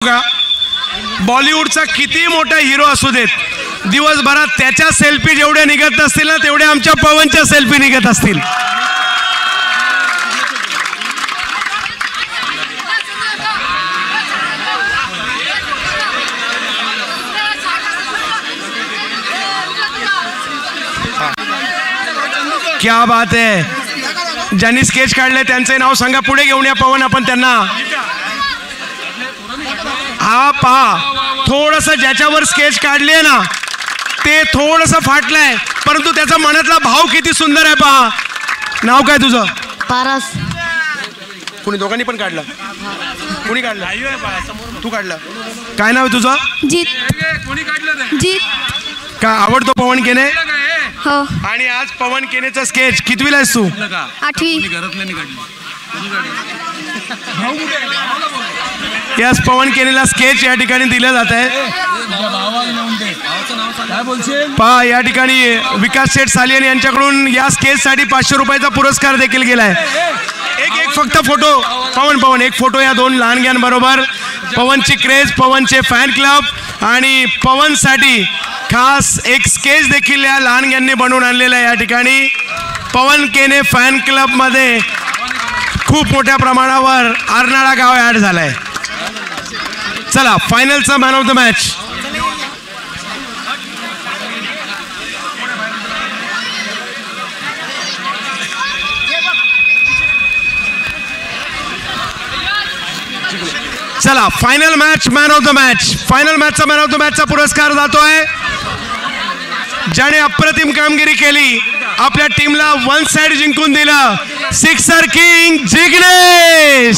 का बॉलिवूडचा किती मोठा हिरो असू देत, दिवसभरात त्याच्या सेल्फी जेवढ्या निघत नसतील ना तेवढ्या आमच्या पवनच्या सेल्फी निघत असतील. क्या बात आहे. ज्यांनी स्केच काढले त्यांचे नाव सांगा, पुढे घेऊन या पवन आपण त्यांना. हा पहा, थोडंसं ज्याच्यावर स्केच काढले ना ते थोडंसं फाटलंय, परंतु त्याचा मनातला भाव किती सुंदर आहे. पहा, नाव काय तुझं? पारस. कुणी दोघांनी पण काढलं? कुणी काढलं? तू काढलं. काय नाव आहे तुझं? जीत. जीत. काय आवडतो पवन केने? हो. आणि आज पवन केनेचा स्केच कितवीला आहेस तू? 8वी. यास पवन केनेला स्केच या ठिकाणी दिलं जात आहे. पहा, या ठिकाणी विकास शेठ सालियन यांच्याकडून या स्केचसाठी 500 रुपयाचा पुरस्कार देखील गेलाय. एक फक्त फोटो पवन एक फोटो या दोन लहानग्यांबरोबर. पवनची क्रेज, पवनचे फॅन क्लब आणि पवनसाठी खास एक स्केच देखील या लहानग्यांनी बनवून आणलेला आहे. या ठिकाणी पवन केने फॅन क्लबमध्ये खूप मोठ्या प्रमाणावर आरनाळा गाव ॲड झालाय. चला, फायनलचा मॅन ऑफ द मॅच. चला, final match man of the match. Final मॅचचा मॅन ऑफ द मॅचचा पुरस्कार जातोय ज्याने अप्रतिम कामगिरी केली, आपल्या टीमला 1 साइड जिंकून दिलं, सिक्सर किंग जिग्नेश.